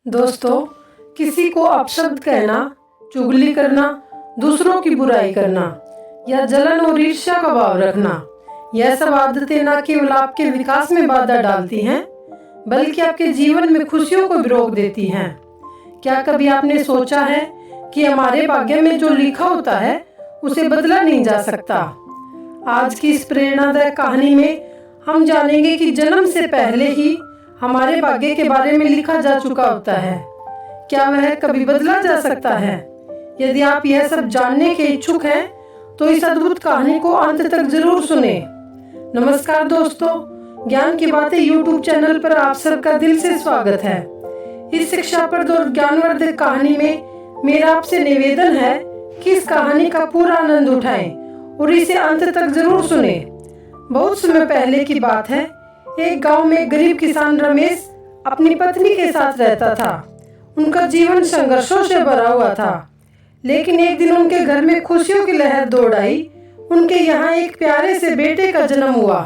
दोस्तों, किसी को अपशब्द कहना, चुगली करना, दूसरों की बुराई करना या जलन और ईर्ष्या का भाव रखना, यह सब आदतें न केवल आपके विकास में बाधा डालती हैं, बल्कि आपके जीवन में खुशियों को भी रोक देती हैं। क्या कभी आपने सोचा है कि हमारे भाग्य में जो लिखा होता है उसे बदला नहीं जा सकता? आज की इस प्रेरणादायक कहानी में हम जानेंगे कि जन्म से पहले ही हमारे भाग्य के बारे में लिखा जा चुका होता है। क्या वह कभी बदला जा सकता है? यदि आप यह सब जानने के इच्छुक हैं, तो इस अद्भुत कहानी को अंत तक जरूर सुने। नमस्कार दोस्तों, ज्ञान की बातें यूट्यूब चैनल पर आप सबका दिल से स्वागत है। इस शिक्षाप्रद और ज्ञानवर्धक कहानी में मेरा आपसे निवेदन है कि इस कहानी का पूरा आनंद उठाएं और इसे अंत तक जरूर सुने। बहुत समय पहले की बात है। एक गांव में गरीब किसान रमेश अपनी पत्नी के साथ रहता था। उनका जीवन संघर्षों से भरा हुआ था, लेकिन एक दिन उनके घर में खुशियों की लहर दौड़ आई। उनके यहाँ एक प्यारे से बेटे का जन्म हुआ।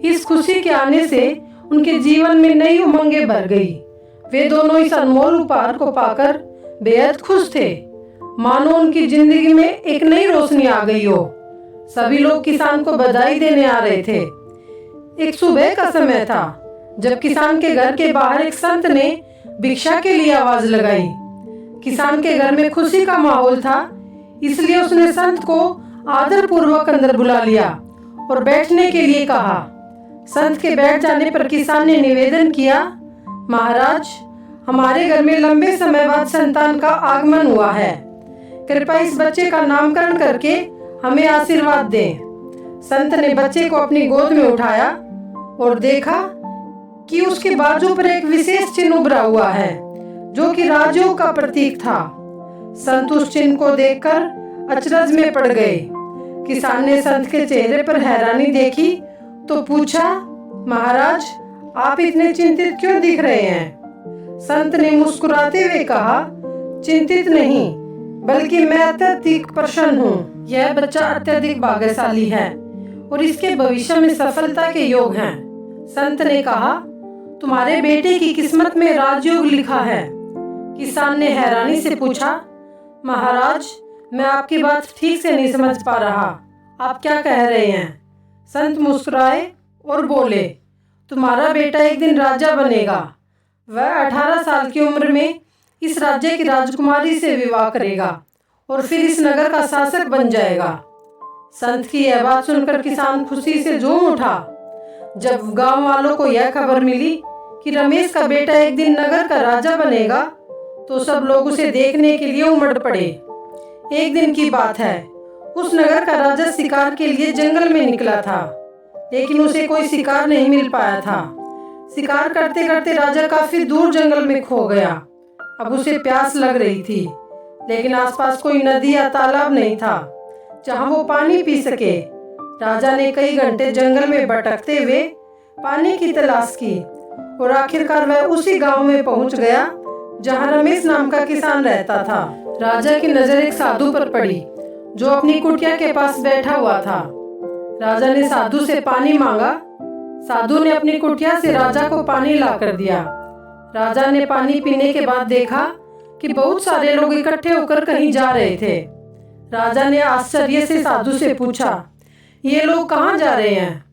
इस खुशी के आने से उनके जीवन में नई उमंगें भर गई। वे दोनों इस अनमोल उपहार को पाकर बेहद खुश थे, मानो उनकी जिंदगी में एक नई रोशनी आ गई हो। सभी लोग किसान को बधाई देने आ रहे थे। एक सुबह का समय था, जब किसान के घर के बाहर एक संत ने भिक्षा के लिए आवाज लगाई। किसान के घर में खुशी का माहौल था, इसलिए उसने संत को आदर पूर्वक अंदर बुला लिया और बैठने के लिए कहा। संत के बैठ जाने पर किसान ने निवेदन किया, महाराज, हमारे घर में लंबे समय बाद संतान का आगमन हुआ है। कृपया इस बच्चे का नामकरण करके हमें आशीर्वाद दें। संत ने बच्चे को अपनी गोद में उठाया और देखा कि उसके बाजू पर एक विशेष चिन्ह उभरा हुआ है, जो कि राजयोग का प्रतीक था। संत उस चिन्ह को देखकर अचरज में पड़ गए। किसान ने संत के चेहरे पर हैरानी देखी तो पूछा, महाराज, आप इतने चिंतित क्यों दिख रहे हैं? संत ने मुस्कुराते हुए कहा, चिंतित नहीं, बल्कि मैं अत्यधिक प्रसन्न हूँ। यह बच्चा अत्यधिक भाग्यशाली है और इसके भविष्य में सफलता के योग हैं। संत ने कहा, तुम्हारे बेटे की किस्मत में राजयोग लिखा है। किसान ने हैरानी से पूछा, महाराज, मैं आपकी बात ठीक से नहीं समझ पा रहा। आप क्या कह रहे हैं? संत मुस्कुराए और बोले, तुम्हारा बेटा एक दिन राजा बनेगा। वह 18 साल की उम्र में इस राज्य की राजकुमारी से विवाह करेगा और फिर इस नगर का शासक बन जाएगा। संत की यह बात सुनकर किसान खुशी से झूम उठा। जब गांव वालों को यह खबर मिली कि रमेश का बेटा एक दिन नगर का राजा बनेगा, तो सब लोग उसे देखने के लिए उमड़ पड़े। एक दिन की बात है, उस नगर का राजा शिकार के लिए जंगल में निकला था, लेकिन उसे कोई शिकार नहीं मिल पाया था। शिकार करते करते राजा काफी दूर जंगल में खो गया। अब उसे प्यास लग रही थी, लेकिन आसपास कोई नदी या तालाब नहीं था जहां वो पानी पी सके। राजा ने कई घंटे जंगल में भटकते हुए पानी की तलाश की और आखिरकार वह उसी गांव में पहुंच गया जहां रमेश नाम का किसान रहता था। राजा की नजर एक साधु पर पड़ी, जो अपनी कुटिया के पास बैठा हुआ था। राजा ने साधु से पानी मांगा। साधु ने अपनी कुटिया से राजा को पानी ला कर दिया। राजा ने पानी पीने के बाद देखा कि बहुत सारे लोग इकट्ठे होकर कहीं जा रहे थे। राजा ने आश्चर्य से साधु से पूछा, ये लोग कहाँ जा रहे हैं?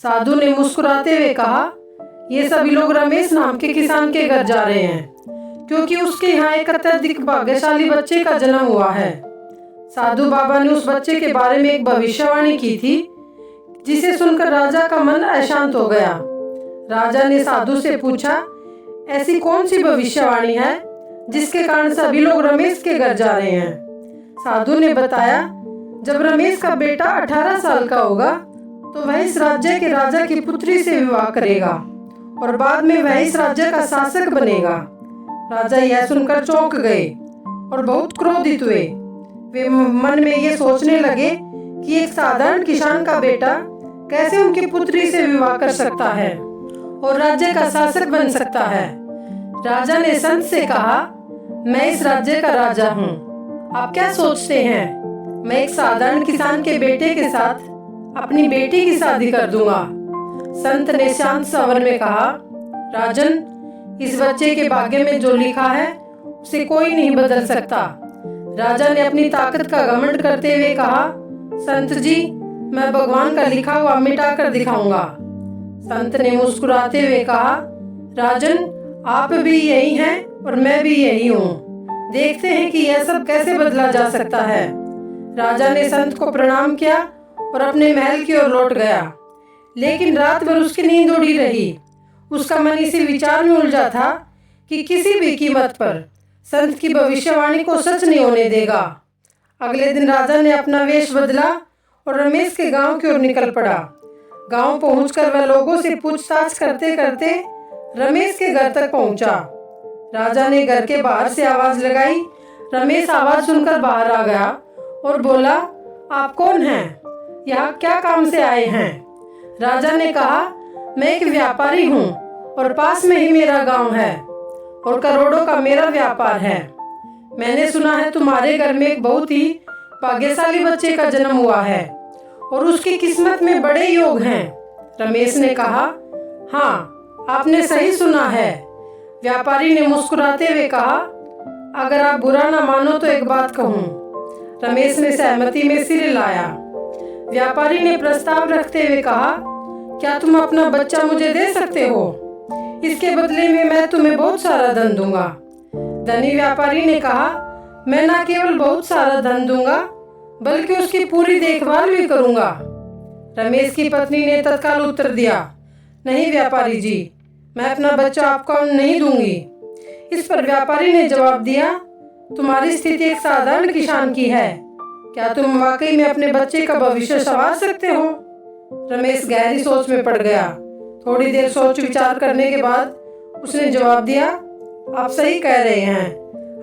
साधु ने मुस्कुराते हुए कहा, ये सभी लोग रमेश नाम के किसान के घर जा रहे हैं, क्योंकि उसके यहाँ एक अत्यधिक भाग्यशाली बच्चे का जन्म हुआ है। साधु बाबा ने उस बच्चे के बारे में एक भविष्यवाणी की थी, जिसे सुनकर राजा का मन अशांत हो गया। राजा ने साधु से पूछा, ऐसी कौन सी भविष्यवाणी है जिसके कारण सभी लोग रमेश के घर जा रहे हैं? साधु ने बताया, जब रमेश का बेटा 18 साल का होगा, तो वह इस राज्य के राजा की पुत्री से विवाह करेगा और बाद में वह इस राज्य का शासक बनेगा। राजा यह सुनकर चौंक गए और बहुत क्रोधित हुए। वे मन में ये सोचने लगे कि एक साधारण किसान का बेटा कैसे उनकी पुत्री से विवाह कर सकता है और राज्य का शासक बन सकता है। राजा ने संत से कहा, मैं इस राज्य का राजा हूँ। आप क्या सोचते हैं? मैं एक साधारण किसान के बेटे के साथ अपनी बेटी की शादी कर दूंगा। संत ने शांत स्वर में कहा, राजन, इस बच्चे के भाग्य में जो लिखा है उसे कोई नहीं बदल सकता। राजा ने अपनी ताकत का घमंड करते हुए कहा, संत जी, मैं भगवान का लिखा हुआ मिटा कर दिखाऊंगा। संत ने मुस्कुराते हुए कहा, राजन, आप भी यही हैं और मैं भी यही हूँ। देखते हैं कि यह सब कैसे बदला जा सकता है। राजा ने संत को प्रणाम किया और अपने महल की ओर लौट गया। लेकिन रात भर उसकी नींद उड़ी रही। उसका मन इसी विचार में उलझा था कि किसी भी कीमत पर संत की भविष्यवाणी को सच नहीं होने देगा। अगले दिन राजा ने अपना वेश बदला और रमेश के गांव की ओर निकल पड़ा। गांव पहुंचकर वह लोगों से पूछताछ करते करते रमेश के घर तक पहुंचा। राजा ने घर के बाहर से आवाज लगाई। रमेश आवाज सुनकर बाहर आ गया और बोला, आप कौन हैं? यहाँ क्या काम से आए हैं? राजा ने कहा, मैं एक व्यापारी हूँ और पास में ही मेरा गांव है और करोड़ों का मेरा व्यापार है। मैंने सुना है तुम्हारे घर में एक बहुत ही भाग्यशाली बच्चे का जन्म हुआ है और उसकी किस्मत में बड़े योग हैं। रमेश ने कहा, हाँ, आपने सही सुना है। व्यापारी ने मुस्कुराते हुए कहा, अगर आप बुरा ना मानो तो एक बात कहूँ। रमेश ने सहमति में सिर हिलाया। व्यापारी ने प्रस्ताव रखते हुए कहा, क्या तुम अपना बच्चा मुझे दे सकते हो? इसके बदले में मैं तुम्हें बहुत सारा धन दूंगा। धनी व्यापारी ने कहा, मैं न केवल बहुत सारा धन दूंगा बल्कि उसकी पूरी देखभाल भी करूंगा। रमेश की पत्नी ने तत्काल उत्तर दिया, नहीं व्यापारी जी, मैं अपना बच्चा आपको नहीं दूंगी। इस पर व्यापारी ने जवाब दिया, तुम्हारी स्थिति एक साधारण किसान की है। क्या तुम वाकई में अपने बच्चे का भविष्य संवार सकते हो? रमेश गहरी सोच में पड़ गया। थोड़ी देर सोच विचार करने के बाद उसने जवाब दिया, आप सही कह रहे हैं,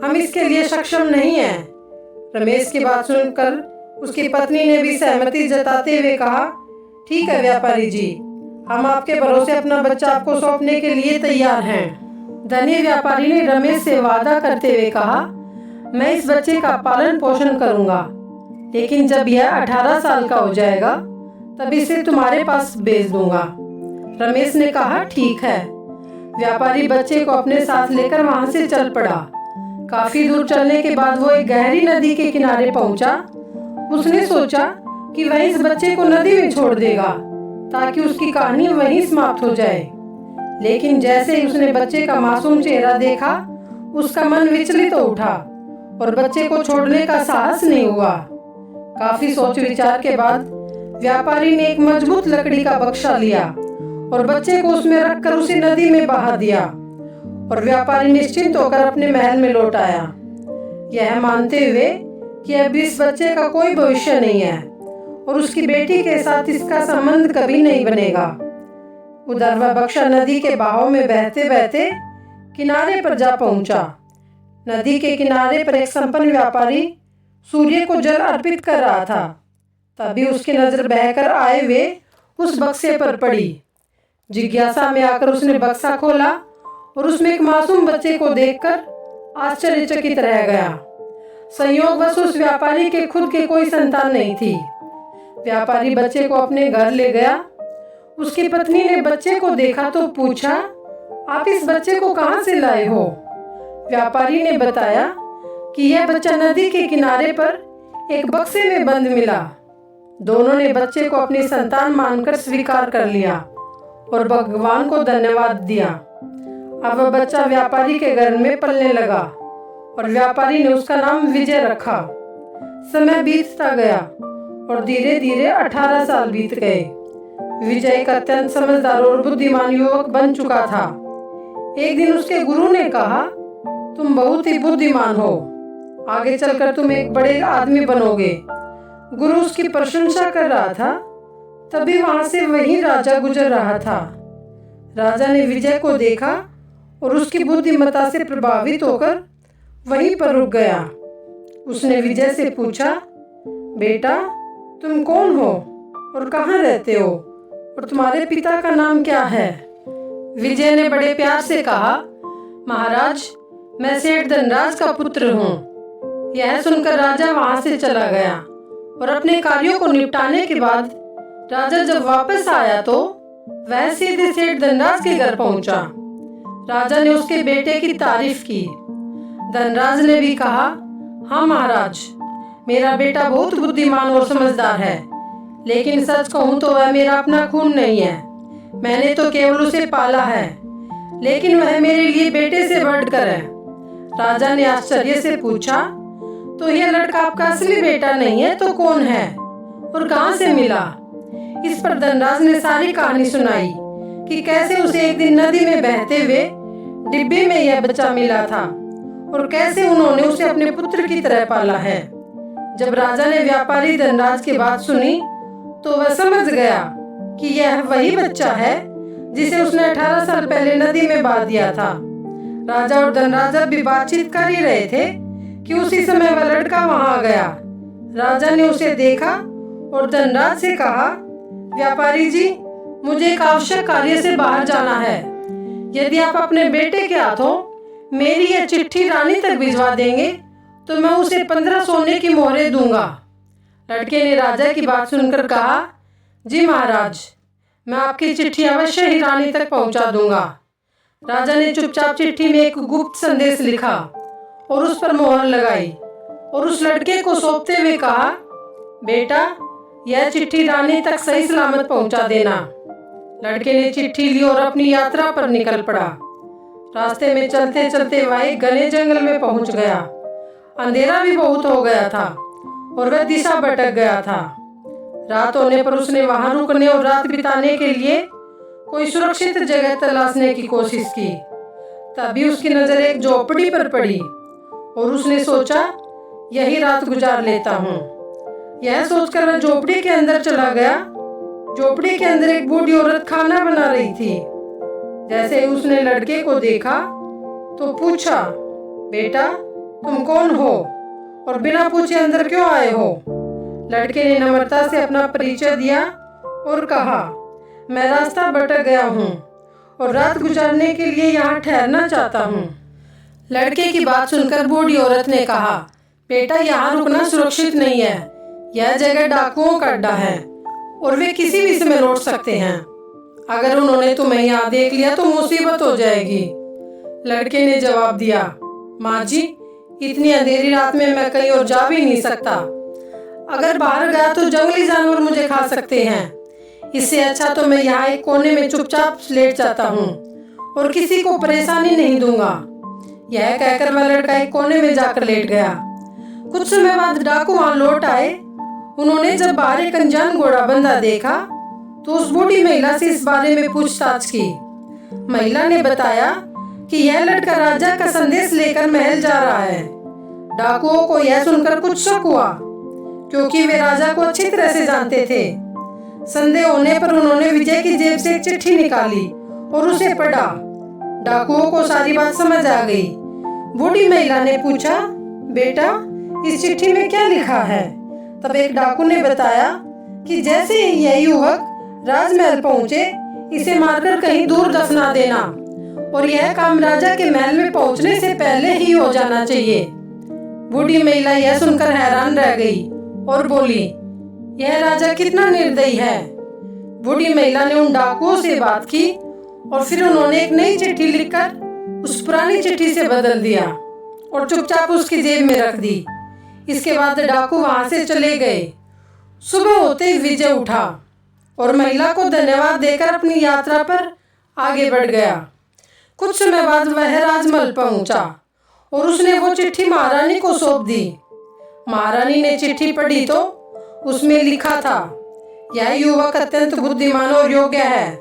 हम इसके लिए सक्षम नहीं हैं। रमेश की बात सुनकर उसकी पत्नी ने भी सहमति जताते हुए कहा, ठीक है व्यापारी जी, हम आपके भरोसे अपना बच्चा आपको सौंपने के लिए तैयार हैं। धनी व्यापारी ने रमेश से वादा करते हुए कहा, मैं इस बच्चे का पालन पोषण करूंगा, लेकिन जब यह 18 साल का हो जाएगा तब इसे तुम्हारे पास भेज दूंगा। रमेश ने कहा, ठीक है। व्यापारी बच्चे को अपने साथ लेकर वहां से चल पड़ा। काफी दूर चलने के बाद वो एक गहरी नदी के किनारे पहुंचा। उसने सोचा कि वह इस बच्चे को नदी में छोड़ देगा ताकि उसकी कहानी वहीं समाप्त हो जाए। लेकिन जैसे ही उसने बच्चे का मासूम चेहरा देखा, उसका मन विचलित हो उठा और बच्चे को छोड़ने का साहस नहीं हुआ। काफी सोच विचार के बाद व्यापारी ने एक मजबूत लकड़ी का बक्सा लिया और बच्चे को उसमें रखकर उसे नदी में बहा दिया और व्यापारी निश्चिंत होकर अपने महल में लौट आया, यह मानते हुए कि अब इस बच्चे का कोई भविष्य नहीं है और उसकी बेटी के साथ इसका संबंध कभी नहीं बनेगा। उधर वह बक्सा नदी के बहाव में बहते बहते किनारे पर जा पहुंचा। नदी के किनारे पर एक संपन्न व्यापारी सूर्य को जल अर्पित कर रहा था। तभी उसकी नजर बहकर आए हुए उस बक्से पर पड़ी। जिज्ञासा में आकर उसने बक्सा खोला और उसमें एक मासूम बच्चे को देखकर आश्चर्यचकित रह गया। संयोगवश उस व्यापारी के खुद के कोई संतान नहीं थी। व्यापारी बच्चे को अपने घर ले गया। उसकी पत्नी ने बच्चे को देखा तो पूछा, आप इस बच्चे को कहां से लाए हो? व्यापारी ने बताया कि यह बच्चा नदी के किनारे पर एक बक्से में बंद मिला। दोनों ने बच्चे को अपनी संतान मानकर स्वीकार कर लिया और भगवान को धन्यवाद दिया। अब वह बच्चा व्यापारी के घर में पलने लगा और व्यापारी ने उसका नाम विजय रखा। समय बीतता गया और धीरे धीरे 18 साल बीत गए। विजय एक अत्यंत समझदार और बुद्धिमान युवक बन चुका था। एक दिन उसके गुरु ने कहा, तुम बहुत ही बुद्धिमान हो, आगे चलकर तुम एक बड़े आदमी बनोगे। गुरु उसकी प्रशंसा कर रहा था। तभी वहां से वही राजा गुजर रहा था। राजा ने विजय को देखा और उसकी बुद्धिमत्ता से प्रभावित होकर वहीं पर रुक गया। उसने विजय से पूछा, बेटा, तुम कौन हो और कहाँ रहते हो और तुम्हारे पिता का नाम क्या है? विजय ने बड़े प्यार से कहा, महाराज, मैं सेठ धनराज का पुत्र हूँ। यह सुनकर राजा वहां से चला गया और अपने कार्यों को निपटाने के बाद राजा जब वापस आया तो वह सीधे सेठ धनराज के घर पहुंचा। राजा ने उसके बेटे की तारीफ की। धनराज ने भी कहा, हाँ महाराज, मेरा बेटा बहुत बुद्धिमान और समझदार है, लेकिन सच कहूँ तो वह मेरा अपना खून नहीं है। मैंने तो केवल उसे पाला है, लेकिन वह मेरे लिए बेटे से बढ़कर है। राजा ने आश्चर्य से पूछा, तो यह लड़का आपका असली बेटा नहीं है तो कौन है और कहाँ से मिला? इस पर धनराज ने सारी कहानी सुनाई कि कैसे उसे एक दिन नदी में बहते हुए डिब्बे में यह बच्चा मिला था और कैसे उन्होंने उसे अपने पुत्र की तरह पाला है। जब राजा ने व्यापारी धनराज की बात सुनी तो वह समझ गया कि यह वही बच्चा है जिसे उसने 18 साल पहले नदी में बहा दिया था। राजा और धनराज भी बातचीत कर ही रहे थे कि उसी समय वह लड़का वहां आ गया। राजा ने उसे देखा और धनराज से कहा, व्यापारी जी, मुझे एक आवश्यक कार्य से बाहर जाना है। यदि आप अपने बेटे के हाथों मेरी यह चिट्ठी रानी तक भिजवा देंगे तो मैं उसे 15 सोने की मोहरें दूंगा। लड़के ने राजा की बात सुनकर कहा, जी महाराज, मैं आपकी चिट्ठी अवश्य ही रानी तक पहुंचा दूंगा। राजा ने चुपचाप चिट्ठी में एक गुप्त संदेश लिखा और उस पर मोहर लगाई और उस लड़के को सौंपते हुए कहा, बेटा, यह चिट्ठी रानी तक सही सलामत पहुंचा देना। लड़के ने चिट्ठी ली और अपनी यात्रा पर निकल पड़ा। रास्ते में चलते चलते वह एक घने जंगल में पहुंच गया। अंधेरा भी बहुत हो गया था और वह दिशा भटक गया था। रात होने पर उसने वहां रुकने और रात बिताने के लिए कोई सुरक्षित जगह तलाशने की कोशिश की। तभी उसकी नजर एक झोपड़ी पर पड़ी और उसने सोचा, यही रात गुजार लेता हूँ। यह सोचकर वह झोपड़ी के अंदर चला गया। झोपड़ी के अंदर एक बूढ़ी औरत खाना बना रही थी। जैसे ही उसने लड़के को देखा तो पूछा, बेटा, तुम कौन हो और बिना पूछे अंदर क्यों आए हो? लड़के ने नम्रता से अपना परिचय दिया और कहा, मैं रास्ता भटक गया हूँ और रात गुजारने के लिए यहाँ ठहरना चाहता हूँ। लड़के की बात सुनकर बूढ़ी औरत ने कहा, बेटा, यहाँ रुकना सुरक्षित नहीं है। यह जगह डाकुओं का अड्डा है और वे किसी भी समय लौट सकते हैं। अगर उन्होंने तुम्हें यहाँ देख लिया तो मुसीबत हो जाएगी। लड़के ने जवाब दिया, माँ जी, इतनी अंधेरी रात में मैं कहीं और जा भी नहीं सकता। अगर बाहर गया तो जंगली जानवर मुझे खा सकते हैं। इससे अच्छा तो मैं यहाँ एक कोने में चुपचाप लेट जाता हूँ और किसी को परेशानी नहीं दूंगा। यह कहकर वह लड़का एक कोने में जाकर लेट गया। कुछ समय बाद डाकू वहां लौट आए। उन्होंने जब बाहर एक अनजान घोड़ा बंधा देखा तो उस बूढ़ी महिला से इस बारे में पूछताछ की। महिला ने बताया कि यह लड़का राजा का संदेश लेकर महल जा रहा है। डाकुओं को यह सुनकर कुछ शक हुआ, क्योंकि वे राजा को अच्छी तरह से जानते थे। संदेह होने पर उन्होंने विजय की जेब से एक चिट्ठी निकाली और उसे पढ़ा। डाकुओं को सारी बात समझ आ गई। बूढ़ी महिला ने पूछा, बेटा, इस चिट्ठी में क्या लिखा है? तब एक डाकू ने बताया कि जैसे ही यह युवक राजमहल पहुंचे, इसे मारकर कहीं दूर दफना देना और यह काम राजा के महल में पहुंचने से पहले ही हो जाना चाहिए। बूढ़ी महिला यह सुनकर हैरान रह गई और बोली, यह राजा कितना निर्दयी है। बूढ़ी महिला ने उन डाकुओं से बात की और फिर उन्होंने एक नई चिट्ठी लिखकर उस पुरानी चिट्ठी से बदल दिया और चुपचाप उसकी जेब में रख दी। इसके बाद डाकू वहां से चले गए। सुबह होते ही विजय उठा और महिला को धन्यवाद देकर अपनी यात्रा पर आगे बढ़ गया। कुछ समय बाद वह राजमहल पहुंचा और उसने वो चिट्ठी महारानी को सौंप दी। महारानी ने चिट्ठी पढ़ी तो उसमें लिखा था, यह युवक अत्यंत बुद्धिमान और योग्य है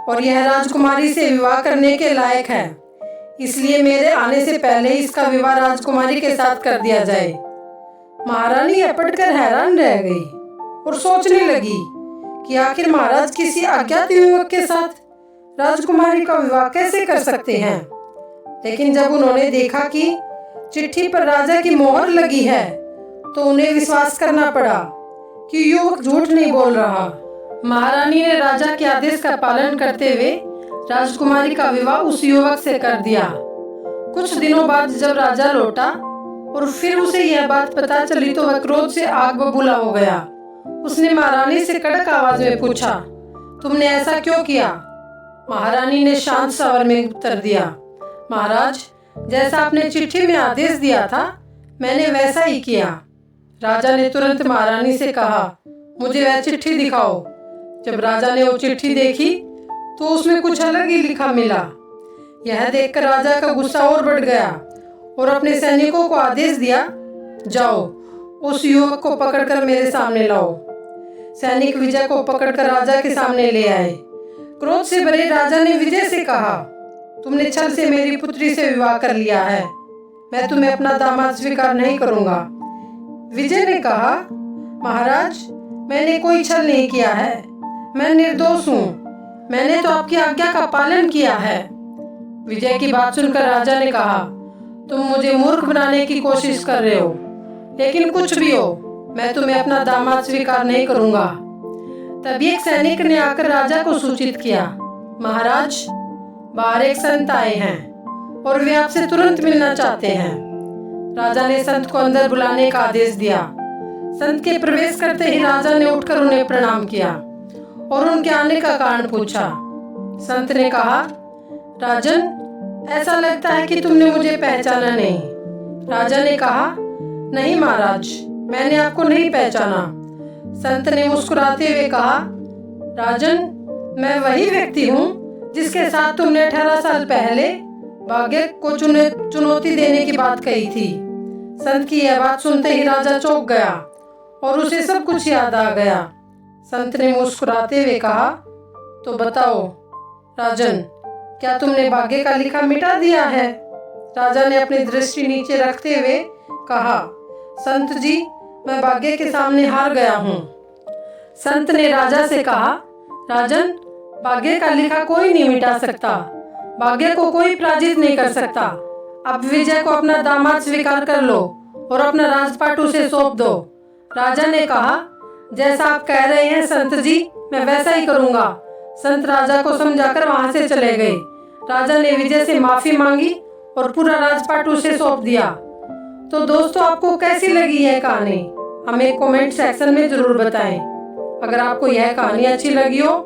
और यह राजकुमारी से विवाह करने के लायक है, इसलिए मेरे आने से पहले इसका विवाह राजकुमारी के साथ कर दिया जाए। महारानी यह पढ़कर हैरान रह गई और सोचने लगी कि आखिर महाराज किसी अज्ञात युवक के साथ राजकुमारी का विवाह कैसे कर सकते हैं। लेकिन जब उन्होंने देखा कि चिट्ठी पर राजा की मोहर लगी है तो उन्हें विश्वास करना पड़ा कि युवक झूठ नहीं बोल रहा। महारानी ने राजा के आदेश का पालन करते हुए राजकुमारी का विवाह उस युवक से कर दिया। कुछ दिनों बाद जब राजा लौटा और फिर उसे यह बात पता चली तो वह क्रोध से आग बबूला हो गया। उसने महारानी से कड़क आवाज में पूछा, तुमने ऐसा क्यों किया? महारानी ने शांत स्वर में उत्तर दिया, महाराज, जैसा आपने चिट्ठी में आदेश दिया था मैंने वैसा ही किया। राजा ने तुरंत महारानी से कहा, मुझे वह चिट्ठी दिखाओ। जब राजा ने वो चिट्ठी देखी तो उसमें कुछ अलग ही लिखा मिला। यह देखकर राजा का गुस्सा और बढ़ गया और अपने सैनिकों को आदेश दिया, जाओ उस युवक को पकड़कर मेरे सामने लाओ। सैनिक विजय को पकड़कर राजा के सामने ले आए। क्रोध से भरे राजा ने विजय से कहा, तुमने छल से मेरी पुत्री से विवाह कर लिया है, मैं तुम्हें अपना दामाद स्वीकार नहीं करूंगा। विजय ने कहा, महाराज, मैंने कोई छल नहीं किया है, मैं निर्दोष हूँ, मैंने तो आपकी आज्ञा का पालन किया है। विजय की बात सुनकर राजा ने कहा, तुम मुझे मूर्ख बनाने की कोशिश कर रहे हो, लेकिन कुछ भी हो, मैं तुम्हें अपना दामाद स्वीकार नहीं करूंगा। तभी एक सैनिक ने आकर राजा को सूचित किया, महाराज, बाहर एक संत आए हैं और वे आपसे तुरंत मिलना चाहते हैं। राजा ने संत को अंदर बुलाने का आदेश दिया। संत के प्रवेश करते ही राजा ने उठकर उन्हें प्रणाम किया और उनके आने का कारण पूछा। संत ने कहा, राजन, ऐसा लगता है कि तुमने मुझे पहचाना नहीं। राजा ने कहा, नहीं महाराज, मैंने आपको नहीं पहचाना। संत ने मुस्कुराते हुए कहा, राजन, मैं वही व्यक्ति हूँ जिसके साथ तुमने 18 साल पहले भाग्य को चुनौती देने की बात कही थी। संत की यह बात सुनते ही राजा चौंक गया और उसे सब कुछ याद आ गया। संत ने मुस्कुराते हुए कहा, तो बताओ राजन, क्या तुमने भाग्य का लिखा मिटा दिया है? राजा ने अपनी दृष्टि नीचे रखते हुए कहा, संत जी, मैं भाग्य के सामने हार गया हूँ। संत ने राजा से कहा, राजन, भाग्य का लिखा कोई नहीं मिटा सकता, भाग्य को कोई पराजित नहीं कर सकता। अब विजय को अपना दामाद स्वीकार कर लो और अपना राजपाट उसे सौंप दो। राजा ने कहा, जैसा आप कह रहे हैं संत जी, मैं वैसा ही करूंगा। संत राजा को समझाकर वहां से चले गए। राजा ने विजय से माफी मांगी और पूरा राजपाट उसे सौंप दिया। तो दोस्तों, आपको कैसी लगी यह कहानी हमें कमेंट सेक्शन में जरूर बताएं। अगर आपको यह कहानी अच्छी लगी हो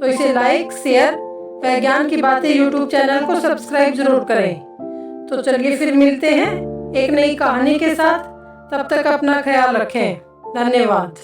तो इसे लाइक, शेयर व ज्ञान की बातें यूट्यूब चैनल को सब्सक्राइब जरूर करें। तो चलिए फिर मिलते हैं एक नई कहानी के साथ। तब तक अपना ख्याल रखें। धन्यवाद।